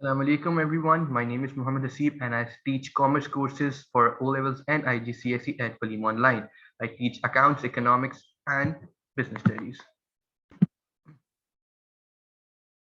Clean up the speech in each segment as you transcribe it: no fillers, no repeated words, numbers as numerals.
Assalamu alaikum everyone. My name is Muhammad Asif and I teach commerce courses for O levels and IGCSE at Palim Online. I teach accounts, economics, and business studies.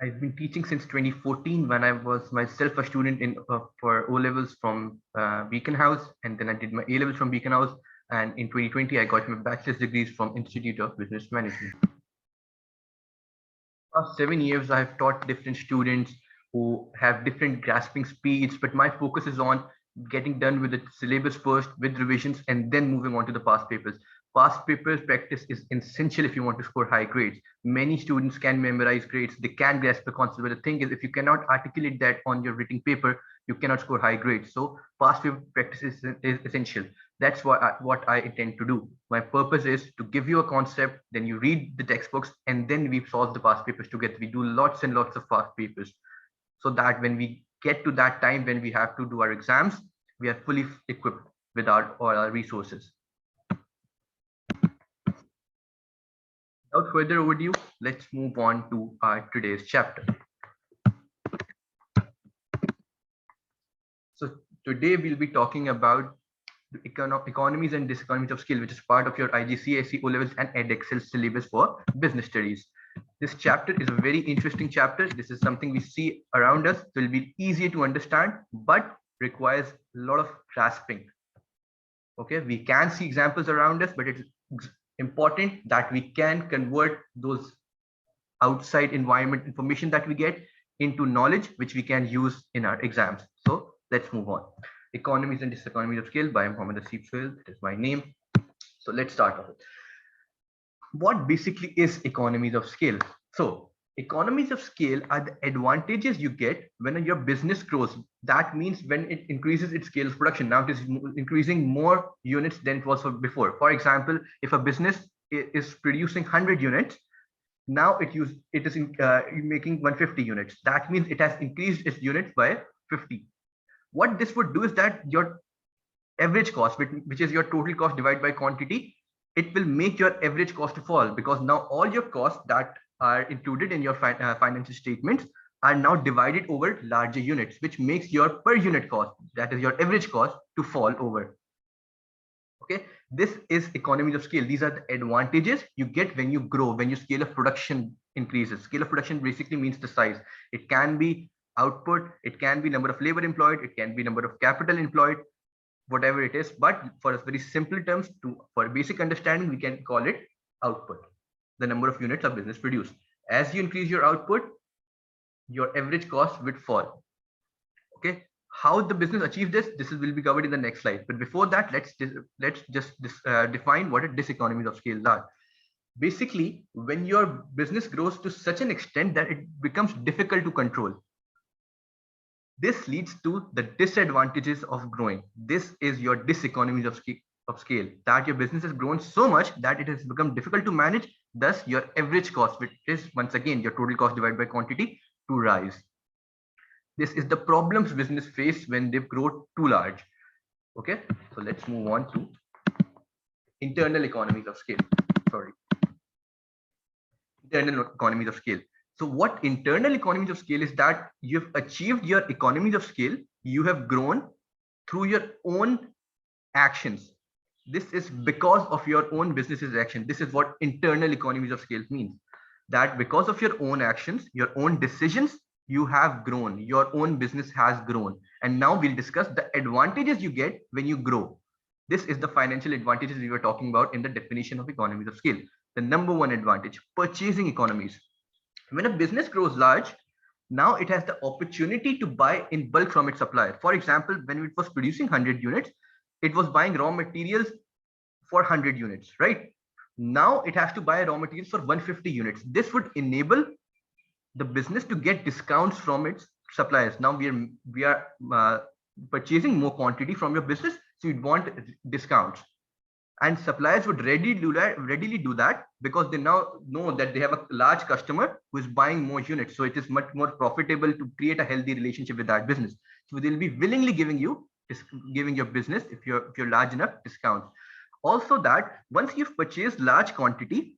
I've been teaching since 2014 when I was myself a student in for O levels from Beacon House, and then I did my A levels from Beacon House. And in 2020, I got my bachelor's degrees from Institute of Business Management. Past 7 years, I have taught different students who have different grasping speeds, but my focus is on getting done with the syllabus first, with revisions, and then moving on to the past papers. Past papers practice is essential if you want to score high grades. Many students can memorize grades, they can grasp the concept, but the thing is, if you cannot articulate that on your written paper, you cannot score high grades. So past paper practice is essential. That's what I intend to do. My purpose is to give you a concept, then you read the textbooks, and then we solve the past papers together. We do lots and lots of past papers so that when we get to that time when we have to do our exams, we are fully equipped with all our resources. Without further ado, let's move on to our today's chapter. So today we'll be talking about economies and diseconomies of skill, which is part of your IGCSE O levels and EdExcel syllabus for business studies. This chapter is a very interesting chapter. This is something we see around us. It will be easier to understand, but requires a lot of grasping. Okay, we can see examples around us, but it's important that we can convert those outside environment information that we get into knowledge, which we can use in our exams. So let's move on. Economies and Diseconomies of Skill by Muhammad Asif Sohail. That is my name. So let's start off. What basically is economies of scale? So economies of scale are the advantages you get when your business grows. That means when it increases its scale of production. Now it is increasing more units than it was before. For example, if a business is producing 100 units, now it is making 150 units. That means it has increased its units by 50. What this would do is that your average cost, which is your total cost divided by quantity, it will make your average cost to fall, because now all your costs that are included in your financial statements are now divided over larger units, which makes your per unit cost, that is your average cost, to fall over. Okay, this is economies of scale. These are the advantages you get when you grow, when your scale of production increases. Scale of production basically means the size. It can be output, it can be number of labor employed, it can be number of capital employed, whatever it is. But for very simple terms, for basic understanding, we can call it output, the number of units a business produce. As you increase your output, your average cost would fall. Okay, how the business achieve this will be covered in the next slide. But before that, let's just define what a diseconomies of scale are. Basically, when your business grows to such an extent that it becomes difficult to control, this leads to the disadvantages of growing. This is your diseconomies of scale, that your business has grown so much that it has become difficult to manage, thus your average cost, which is once again your total cost divided by quantity, to rise. This is the problems business face when they grow too large. Okay, so let's move on to internal economies of scale. Sorry, internal economies of scale. So what internal economies of scale is that you've achieved your economies of scale, you have grown through your own actions. This is because of your own business's action. This is what internal economies of scale means. That because of your own actions, your own decisions, you have grown, your own business has grown. And now we'll discuss the advantages you get when you grow. This is the financial advantages we were talking about in the definition of economies of scale. The number one advantage, purchasing economies. When a business grows large, now it has the opportunity to buy in bulk from its supplier. For example, when it was producing 100 units, it was buying raw materials for 100 units, right? Now it has to buy raw materials for 150 units. This would enable the business to get discounts from its suppliers. Now we are purchasing more quantity from your business, so you'd want discounts. And suppliers would readily do that because they now know that they have a large customer who is buying more units. So it is much more profitable to create a healthy relationship with that business. So they'll be willingly giving your business, if you're large enough, discounts. Also that once you've purchased large quantity,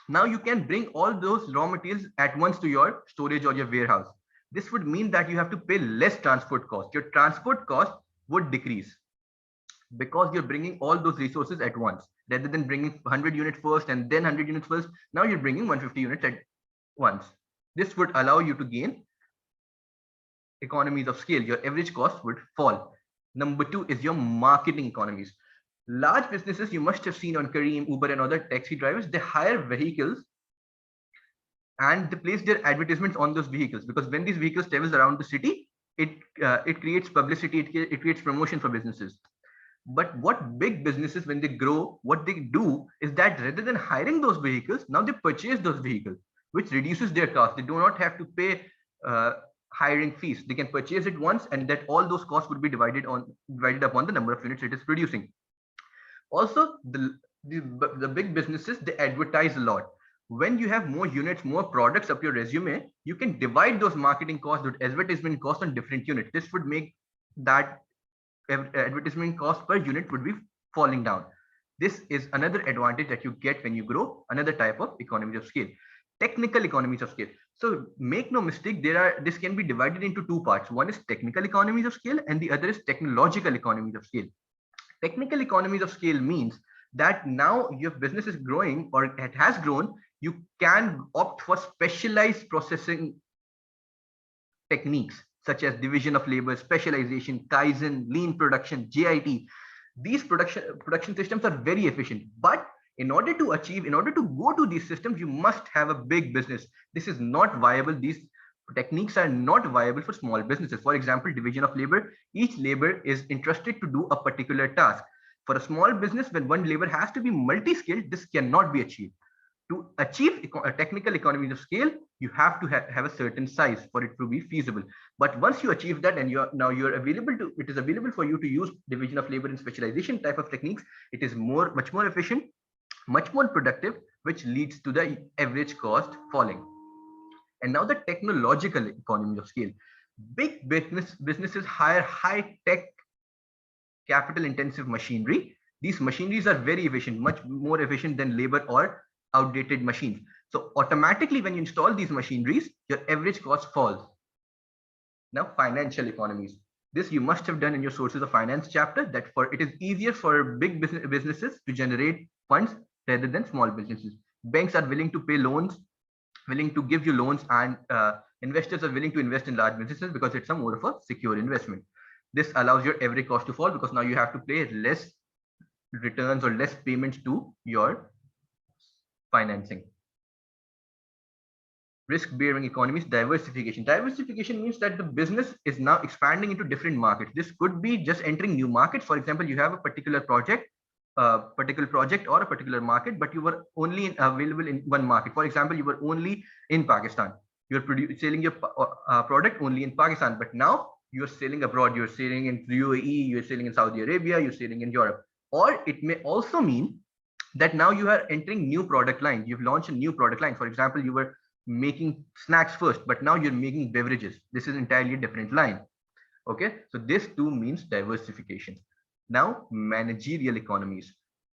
now you can bring all those raw materials at once to your storage or your warehouse. This would mean that you have to pay less transport cost. Your transport cost would decrease because you're bringing all those resources at once rather than bringing 100 units first and then 100 units first. Now you're bringing 150 units at once. This would allow you to gain economies of scale. Your average cost would fall. Number two is your marketing economies. Large businesses, you must have seen on Careem, Uber, and other taxi drivers, they hire vehicles and they place their advertisements on those vehicles, because when these vehicles travels around the city, it creates publicity, it creates promotion for businesses. But what big businesses, when they grow, what they do is that rather than hiring those vehicles, now they purchase those vehicles, which reduces their cost. They do not have to pay hiring fees. They can purchase it once, and that all those costs would be divided upon the number of units it is producing. Also, the big businesses, they advertise a lot. When you have more units, more products up your resume, you can divide those marketing costs, those advertisement costs on different units. This would make that advertisement cost per unit would be falling down. This is another advantage that you get when you grow, another type of economies of scale. Technical economies of scale. So make no mistake, this can be divided into two parts. One is technical economies of scale and the other is technological economies of scale. Technical economies of scale means that now your business is growing, or it has grown, you can opt for specialized processing techniques such as division of labor, specialization, Kaizen, lean production, JIT. These production systems are very efficient, but in order to go to these systems, you must have a big business. This is not viable. These techniques are not viable for small businesses. For example, division of labor, each labor is entrusted to do a particular task. For a small business, when one labor has to be multi-skilled, this cannot be achieved. To achieve technical economies of scale, you have to have a certain size for it to be feasible. But once you achieve that, and it is available for you to use division of labor and specialization type of techniques, it is much more efficient, much more productive, which leads to the average cost falling. And now the technological economies of scale. Big businesses hire high-tech, capital-intensive machinery. These machineries are very efficient, much more efficient than labor or outdated machines. So automatically, when you install these machineries, your average cost falls. Now, financial economies. This you must have done in your sources of finance chapter, that it is easier for big businesses to generate funds rather than small businesses. Banks are willing to pay loans, willing to give you loans, and investors are willing to invest in large businesses because it's more of a secure investment. This allows your average cost to fall because now you have to pay less returns or less payments to your financing. Risk-bearing economies, diversification. Diversification means that the business is now expanding into different markets. This could be just entering new markets. For example, you have a particular project or a particular market, but you were only available in one market. For example, you were only in Pakistan. You're selling your product only in Pakistan, but now you're selling abroad. You're selling in UAE, you're selling in Saudi Arabia, you're selling in Europe. Or it may also mean that now you are entering new product lines. You've launched a new product line. For example, you were making snacks first, but now you're making beverages. This is entirely a different line. Okay, so this too means diversification. Now, managerial economies.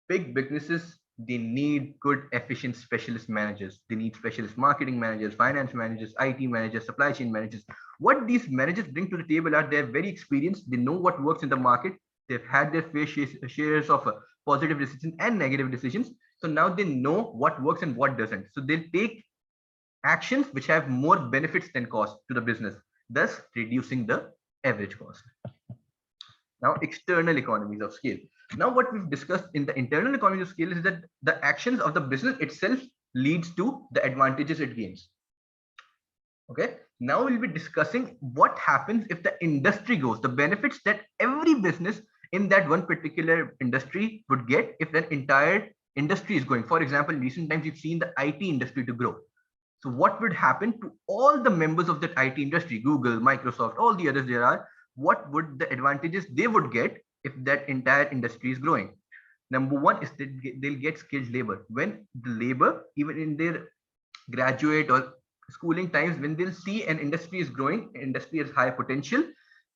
Big businesses, they need good, efficient specialist managers. They need specialist marketing managers, finance managers, IT managers, supply chain managers. What these managers bring to the table are they're very experienced. They know what works in the market. They've had their fair shares of positive decisions and negative decisions. So now they know what works and what doesn't. So they'll take actions which have more benefits than cost to the business, thus reducing the average cost. Now, external economies of scale. Now, what we've discussed in the internal economies of scale is that the actions of the business itself leads to the advantages it gains. Okay, now we'll be discussing what happens if the industry grows, the benefits that every business in that one particular industry would get if the entire industry is growing. For example, in recent times, we've seen the IT industry to grow. So what would happen to all the members of that IT industry, Google, Microsoft, all the others there are, what would the advantages they would get if that entire industry is growing? Number one is that they'll get skilled labor. When the labor, even in their graduate or schooling times, when they'll see an industry is growing, industry has high potential,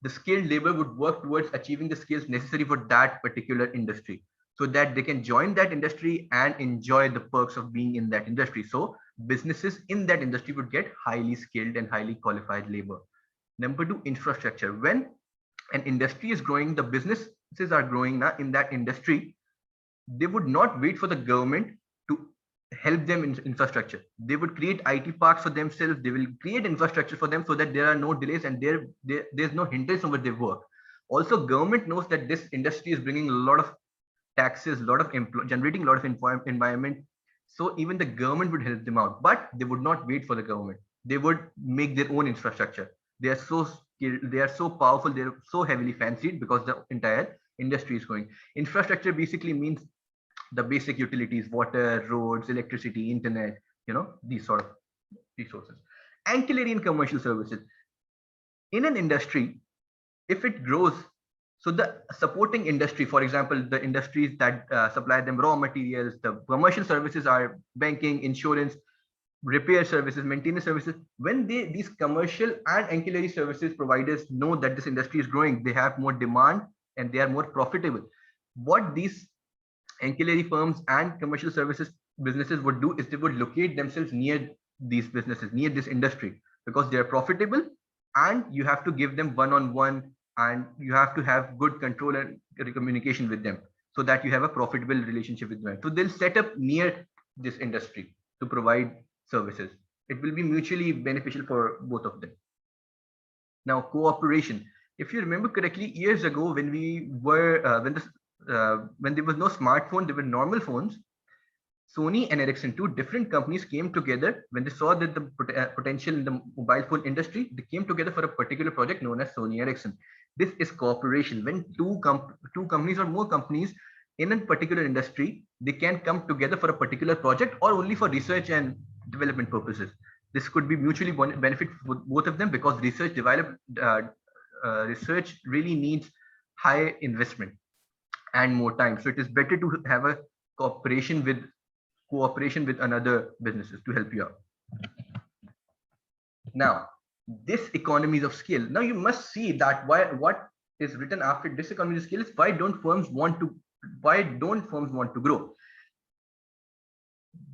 the skilled labor would work towards achieving the skills necessary for that particular industry, so that they can join that industry and enjoy the perks of being in that industry. So businesses in that industry would get highly skilled and highly qualified labor. Number two, infrastructure. When an industry is growing, the businesses are growing now in that industry, they would not wait for the government to help them in infrastructure. They would create IT parks for themselves. They will create infrastructure for them so that there are no delays and there's no hindrance over their work. Also, government knows that this industry is bringing a lot of taxes, a lot of generating a lot of environment. So even the government would help them out, but they would not wait for the government. They would make their own infrastructure. They are so skilled, they are so powerful, they're so heavily fancied because the entire industry is growing. Infrastructure basically means the basic utilities, water, roads, electricity, internet, these sort of resources. Ancillary and commercial services. In an industry, if it grows, so the supporting industry, for example, the industries that supply them raw materials, the commercial services are banking, insurance, repair services, maintenance services. When these commercial and ancillary services providers know that this industry is growing, they have more demand and they are more profitable. What these ancillary firms and commercial services businesses would do is they would locate themselves near these businesses, near this industry, because they are profitable, and you have to give them one-on-one, and you have to have good control and communication with them so that you have a profitable relationship with them. So they'll set up near this industry to provide services. It will be mutually beneficial for both of them. Now, cooperation. If you remember correctly, years ago when we were when there was no smartphone, there were normal phones. Sony and Ericsson, two different companies, came together when they saw that the potential in the mobile phone industry. They came together for a particular project known as Sony Ericsson. This is cooperation. When two companies or more companies in a particular industry, they can come together for a particular project or only for research and development purposes. This could be mutually benefit for both of them, because research really needs high investment and more time. So it is better to have a cooperation with another businesses to help you out. Now, this economies of scale. Now you must see that what is written after this economies of scale is why don't firms want to grow?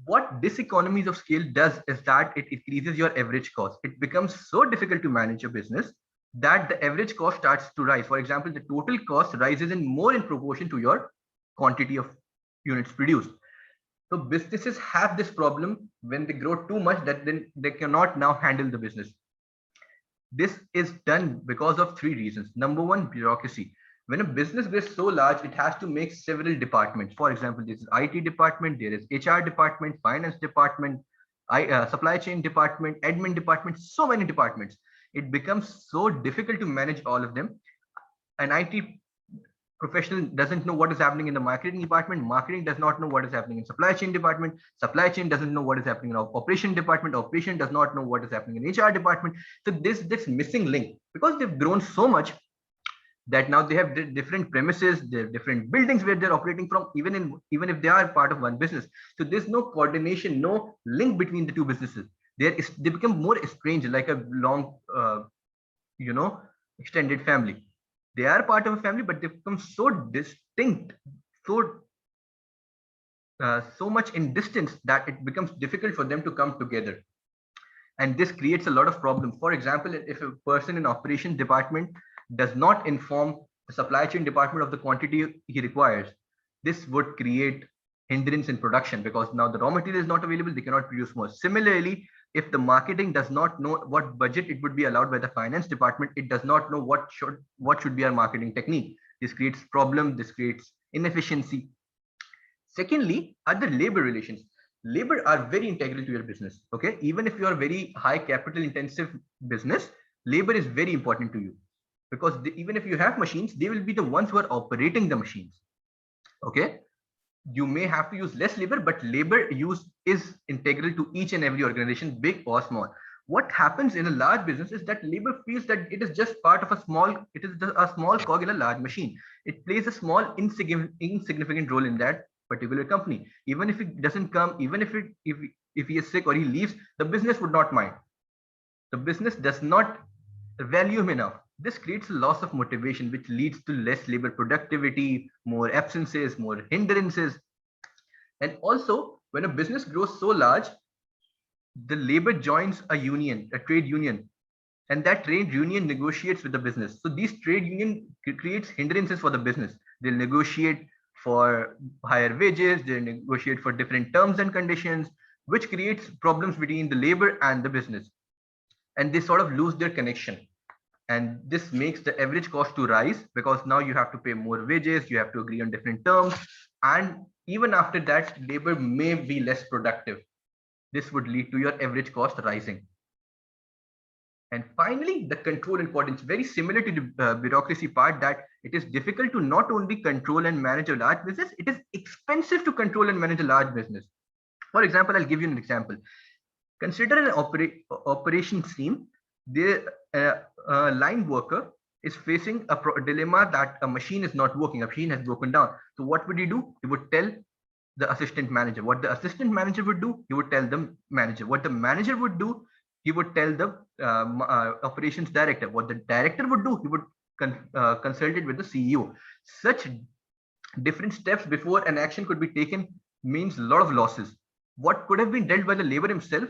What this economies of scale does is that it increases your average cost. It becomes so difficult to manage your business that the average cost starts to rise. For example, the total cost rises more in proportion to your quantity of units produced. So businesses have this problem when they grow too much, that then they cannot now handle the business. This is done because of three reasons. Number one, bureaucracy. When a business gets so large, it has to make several departments. For example, this is IT department, there is HR department, finance department, supply chain department, admin department, so many departments. It becomes so difficult to manage all of them. An IT professional doesn't know what is happening in the marketing department. Marketing does not know what is happening in supply chain department. Supply chain doesn't know what is happening in operation department. Operation does not know what is happening in HR department. So this missing link, because they've grown so much that now they have different premises, they have different buildings where they're operating from, even if they are part of one business. So there's no coordination, no link between the two businesses. They become more estranged, like a long, extended family. They are part of a family, but they become so distinct, so much in distance that it becomes difficult for them to come together. And this creates a lot of problems. For example, if a person in operations department does not inform the supply chain department of the quantity he requires, this would create hindrance in production, because now the raw material is not available, they cannot produce more. Similarly, if the marketing does not know what budget it would be allowed by the finance department, it does not know what should be our marketing technique. This creates problem, this creates inefficiency. Secondly, other labor relations. Labor are very integral to your business. Okay, even if you are a very high capital intensive business, labor is very important to you, because even if you have machines, they will be the ones who are operating the machines. Okay, you may have to use less labor, but labor use is integral to each and every organization, big or small. What happens in a large business is that labor feels that it is just part of a small cog in a large machine. It plays a small insignificant role in that particular company. Even if it doesn't come, even if he is sick or he leaves, the business would not mind. The business does not value him enough. This creates a loss of motivation, which leads to less labor productivity, more absences, more hindrances. And also, when a business grows so large, the labor joins a union, a trade union, and that trade union negotiates with the business. So these trade union creates hindrances for the business. They'll negotiate for higher wages, they negotiate for different terms and conditions, which creates problems between the labor and the business. And they sort of lose their connection. And this makes the average cost to rise because now you have to pay more wages, you have to agree on different terms. And even after that, labor may be less productive. This would lead to your average cost rising. And finally, the control and coordination, very similar to the bureaucracy part, that it is difficult to not only control and manage a large business, it is expensive to control and manage a large business. For example, I'll give you an example. Consider an operation team. The line worker is facing a dilemma that a machine is not working, a machine has broken down. So what would he do? He would tell the assistant manager. What the assistant manager would do, he would tell the manager. What the manager would do, he would tell the operations director. What the director would do, he would consult it with the CEO. Such different steps before an action could be taken means a lot of losses. What could have been dealt by the labor himself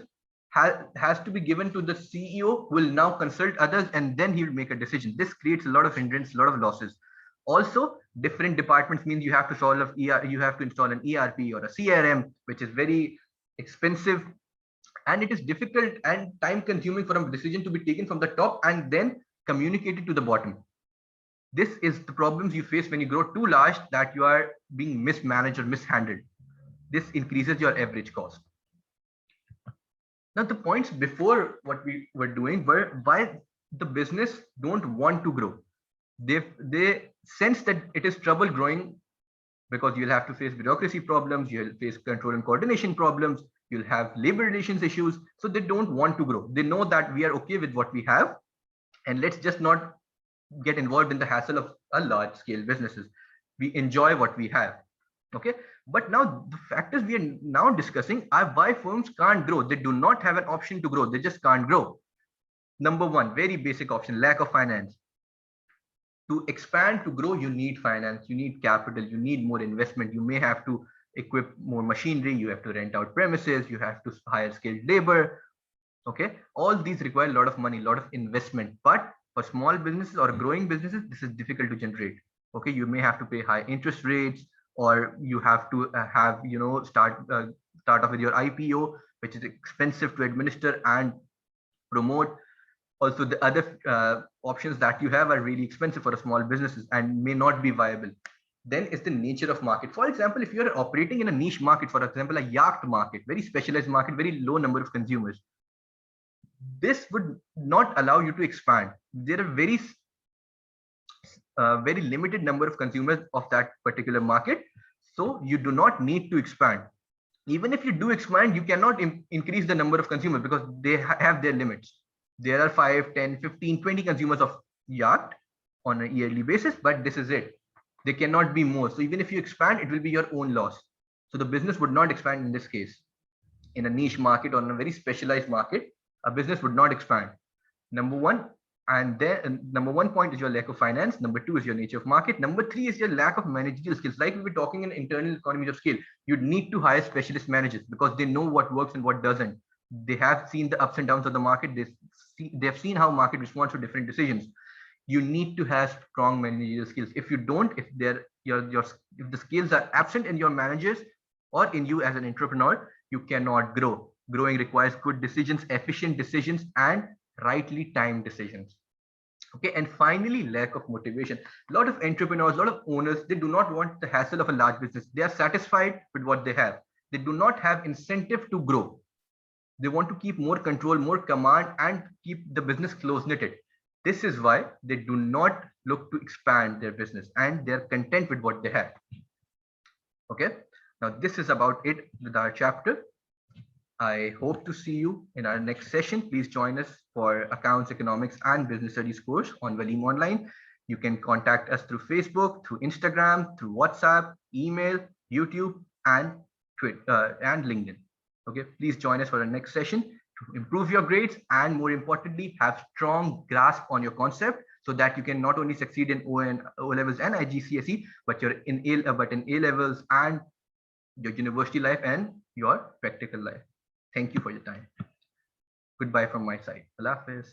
has to be given to the CEO, who will now consult others, and then he will make a decision. This creates a lot of hindrance, a lot of losses. Also, different departments means you have to solve you have to install an ERP or a CRM, which is very expensive, and it is difficult and time consuming for a decision to be taken from the top and then communicated to the bottom. This is the problems you face when you grow too large, that you are being mismanaged or mishandled. This increases your average cost. Now, the points before what we were doing were why the business don't want to grow. They sense that it is trouble growing because you'll have to face bureaucracy problems, you'll face control and coordination problems, you'll have labor relations issues. So they don't want to grow. They know that we are okay with what we have, and let's just not get involved in the hassle of a large scale businesses. We enjoy what we have. Okay. But now the factors we are now discussing are why firms can't grow. They do not have an option to grow. They just can't grow. Number one, very basic option, lack of finance. To expand, to grow, you need finance, you need capital, you need more investment. You may have to equip more machinery, you have to rent out premises, you have to hire skilled labor. Okay. All these require a lot of money, a lot of investment. But for small businesses or growing businesses, this is difficult to generate. Okay. You may have to pay high interest rates, or you have to have, start off with your IPO, which is expensive to administer and promote. Also, the other options that you have are really expensive for a small businesses and may not be viable. Then is the nature of market. For example, if you're operating in a niche market, for example, a yacht market, very specialized market, very low number of consumers, this would not allow you to expand. There are very limited number of consumers of that particular market. So you do not need to expand. Even if you do expand, you cannot increase the number of consumers because they have their limits. There are 5, 10, 15, 20 consumers of yacht on a yearly basis, but this is it. They cannot be more. So even if you expand, it will be your own loss. So the business would not expand in this case. In a niche market or in a very specialized market, a business would not expand. Number one. And then number one point is your lack of finance. Number two is your nature of market. Number three is your lack of managerial skills. Like we were talking in internal economies of scale, you'd need to hire specialist managers because they know what works and what doesn't. They have seen the ups and downs of the market. They've seen how market responds to different decisions. You need to have strong managerial skills. If you don't, if the skills are absent in your managers or in you as an entrepreneur, you cannot grow. Growing requires good decisions, efficient decisions, and rightly timed decisions. Okay. And finally, lack of motivation. A lot of entrepreneurs, a lot of owners, they do not want the hassle of a large business. They are satisfied with what they have. They do not have incentive to grow. They want to keep more control, more command, and keep the business close knitted. This is why they do not look to expand their business, and they're content with what they have. Okay. Now this is about it with our chapter. I hope to see you in our next session. Please join us for Accounts, Economics, and Business Studies course on Waleem Online. You can contact us through Facebook, through Instagram, through WhatsApp, email, YouTube, and Twitter and LinkedIn. Okay, please join us for the next session to improve your grades and, more importantly, have strong grasp on your concept so that you can not only succeed in O levels and IGCSE, but you're in A levels and your university life and your practical life. Thank you for your time. Goodbye from my side. Allah Hafiz.